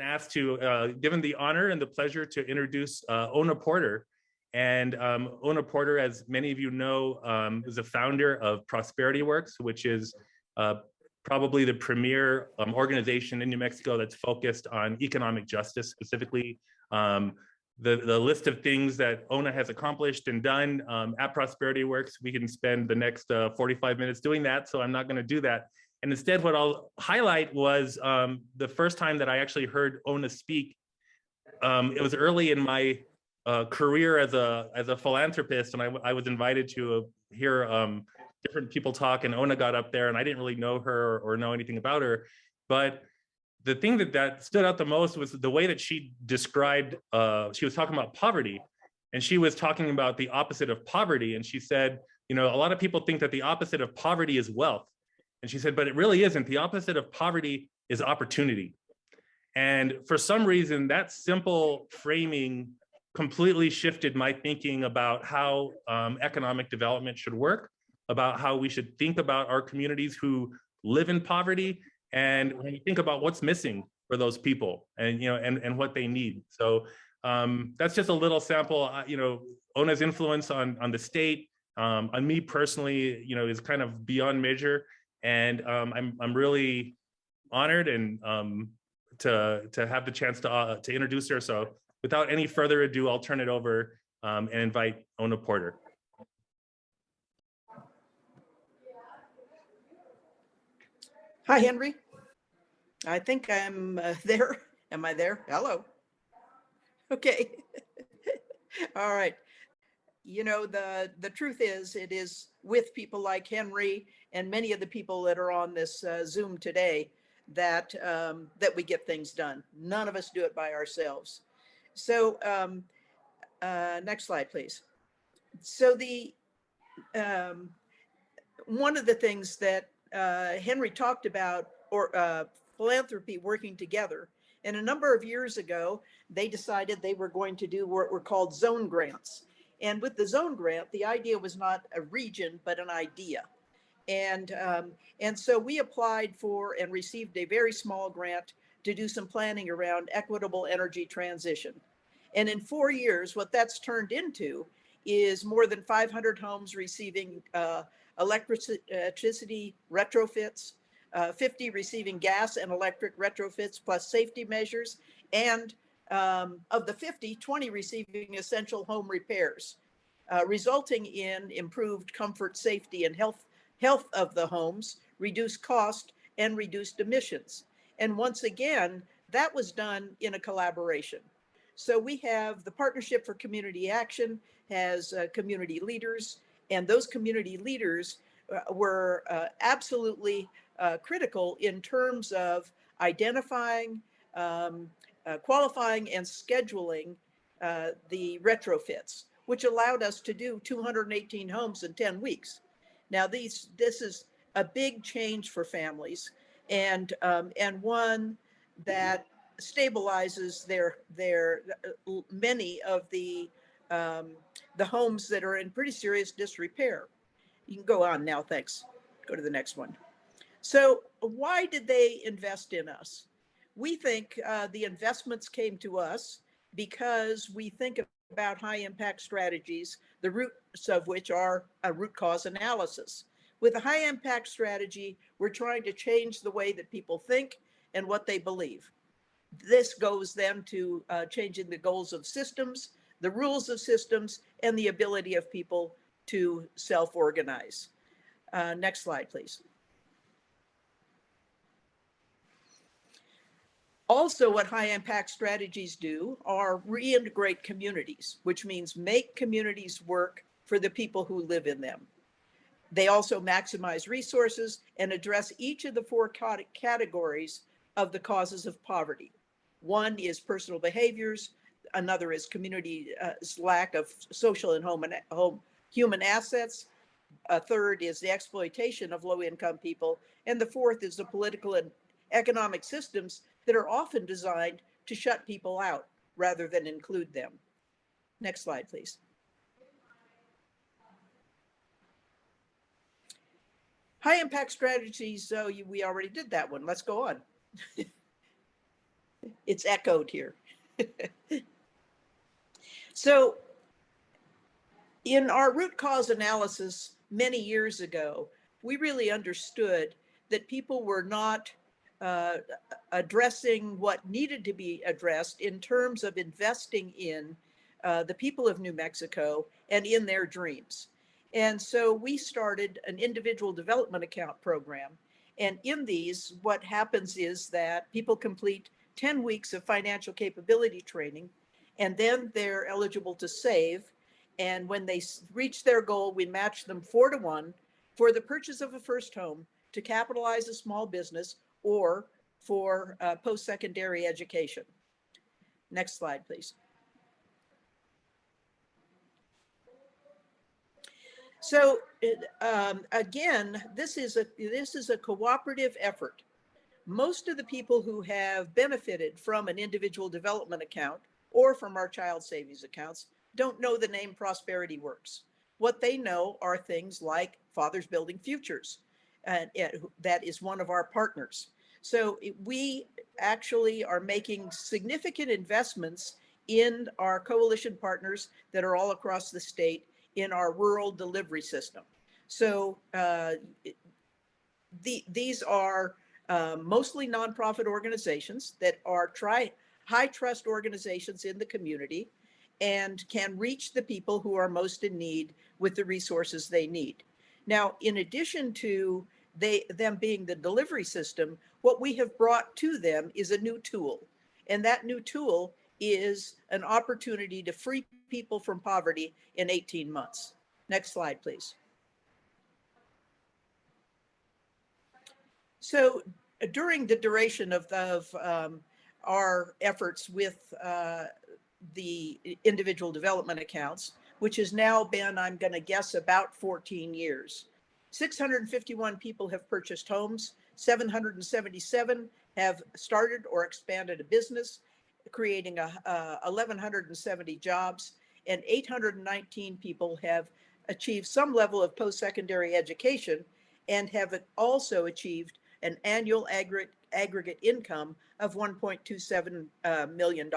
been asked to, given the honor and the pleasure to introduce Ona Porter. And Ona Porter, as many of you know, is a founder of Prosperityworks, which is probably the premier organization in New Mexico that's focused on economic justice, specifically the list of things that Ona has accomplished and done at Prosperityworks. We can spend the next 45 minutes doing that, so I'm not going to do that. And instead, what I'll highlight was the first time that I actually heard Ona speak. It was early in my career as a philanthropist, and I was invited to hear different people talk, and Ona got up there, and I didn't really know her or know anything about her, but the thing that stood out the most was the way that she described, she was talking about poverty, and she was talking about the opposite of poverty. And she said, you know, a lot of people think that the opposite of poverty is wealth. And she said, but it really isn't. The opposite of poverty is opportunity. And for some reason, that simple framing completely shifted my thinking about how economic development should work, about how we should think about our communities who live in poverty, and when you think about what's missing for those people, and and what they need. So that's just a little sample. Ona's influence on the state, on me personally, is kind of beyond measure, and I'm really honored and to have the chance to introduce her. So without any further ado, I'll turn it over and invite Ona Porter. Hi, Henry. I think I'm there. Am I there? Hello. Okay. All right. You know, the truth is, it is with people like Henry and many of the people that are on this Zoom today that that we get things done. None of us do it by ourselves. So next slide, please. So the one of the things that Henry talked about, or philanthropy working together. And a number of years ago, they decided they were going to do what were called zone grants. And with the zone grant, the idea was not a region, but an idea. And so we applied for and received a very small grant to do some planning around equitable energy transition. And in 4 years, what that's turned into is more than 500 homes receiving electricity retrofits, 50 receiving gas and electric retrofits plus safety measures, and of the 50, 20 receiving essential home repairs, resulting in improved comfort, safety, and health of the homes, reduced cost, and reduced emissions. And once again, that was done in a collaboration. So we have the Partnership for Community Action has community leaders, and those community leaders were absolutely critical in terms of identifying, qualifying, and scheduling the retrofits, which allowed us to do 218 homes in 10 weeks. Now, this is a big change for families, and one that stabilizes their many of the homes that are in pretty serious disrepair. You can go on now, thanks. Go to the next one. So why did they invest in us? We think the investments came to us because we think about high impact strategies, the roots of which are a root cause analysis. With a high impact strategy, we're trying to change the way that people think and what they believe. This goes then to changing the goals of systems, the rules of systems, and the ability of people to self-organize. Next slide, please. Also, what high impact strategies do are reintegrate communities, which means make communities work for the people who live in them. They also maximize resources and address each of the 4 categories of the causes of poverty. One is personal behaviors, another is community's lack of social and human assets. A third is the exploitation of low-income people. And the fourth is the political and economic systems that are often designed to shut people out rather than include them. Next slide, please. High impact strategies, so we already did that one. Let's go on. It's echoed here. So in our root cause analysis many years ago, we really understood that people were not uh, addressing what needed to be addressed in terms of investing in the people of New Mexico and in their dreams. And so we started an individual development account program. And in these, what happens is that people complete 10 weeks of financial capability training, and then they're eligible to save. And when they reach their goal, we match them 4-to-1 for the purchase of a first home, to capitalize a small business, or for post-secondary education. Next slide, please. So again, this is a cooperative effort. Most of the people who have benefited from an individual development account or from our child savings accounts don't know the name Prosperityworks. What they know are things like Fathers Building Futures, and that is one of our partners. So we actually are making significant investments in our coalition partners that are all across the state in our rural delivery system. So these are mostly nonprofit organizations that are high trust organizations in the community and can reach the people who are most in need with the resources they need. Now, in addition to them being the delivery system, what we have brought to them is a new tool. And that new tool is an opportunity to free people from poverty in 18 months. Next slide, please. So during the duration of our efforts with the individual development accounts, which has now been, I'm going to guess, about 14 years, 651 people have purchased homes, 777 have started or expanded a business, creating 1,170 jobs, and 819 people have achieved some level of post-secondary education and have also achieved an annual aggregate income of $1.27 million.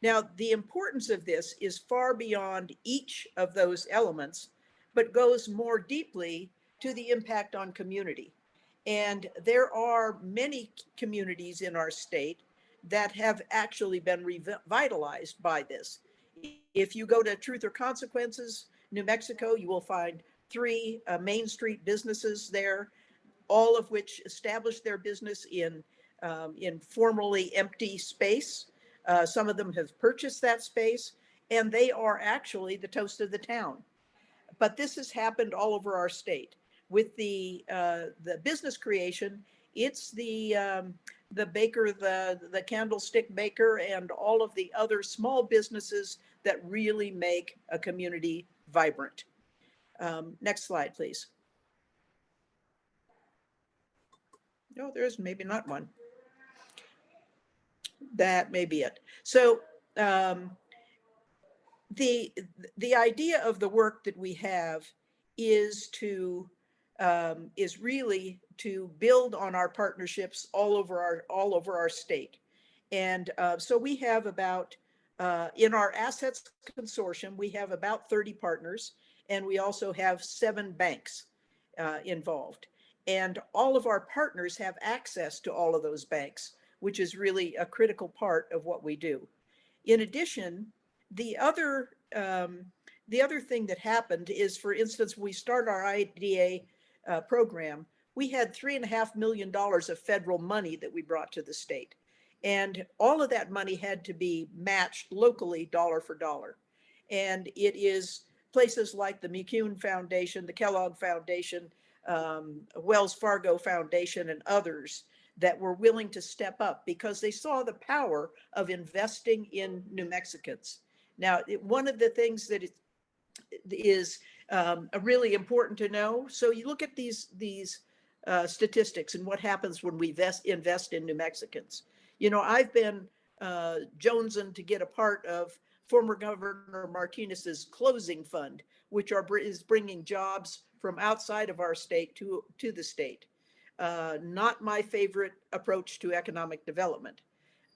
Now, the importance of this is far beyond each of those elements, but goes more deeply to the impact on community. And there are many communities in our state that have actually been revitalized by this. If you go to Truth or Consequences, New Mexico, you will find 3 Main Street businesses there, all of which established their business in formerly empty space. Some of them have purchased that space, and they are actually the toast of the town. But this has happened all over our state. With the business creation, it's the baker, the candlestick baker, and all of the other small businesses that really make a community vibrant. Next slide, please. No, there's maybe not one. That may be it. So the idea of the work that we have is really to build on our partnerships all over our state. And so we have about in our assets consortium, we have about 30 partners, and we also have 7 banks involved. And all of our partners have access to all of those banks, which is really a critical part of what we do. In addition, the other thing that happened is, for instance, we started our IDA program, we had $3.5 million of federal money that we brought to the state. And all of that money had to be matched locally, dollar for dollar. And it is places like the McCune Foundation, the Kellogg Foundation, Wells Fargo Foundation, and others that were willing to step up because they saw the power of investing in New Mexicans. Now, one of the things that is really important to know, so you look at these statistics and what happens when we invest in New Mexicans. You know, I've been jonesing to get a part of former Governor Martinez's closing fund, which is bringing jobs from outside of our state to the state. Not my favorite approach to economic development.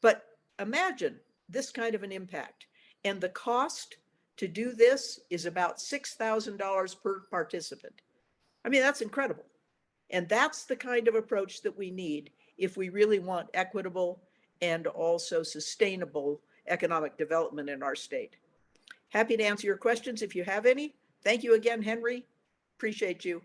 But imagine this kind of an impact. And the cost to do this is about $6,000 per participant. I mean, that's incredible. And that's the kind of approach that we need if we really want equitable and also sustainable economic development in our state. Happy to answer your questions if you have any. Thank you again, Henry. Appreciate you.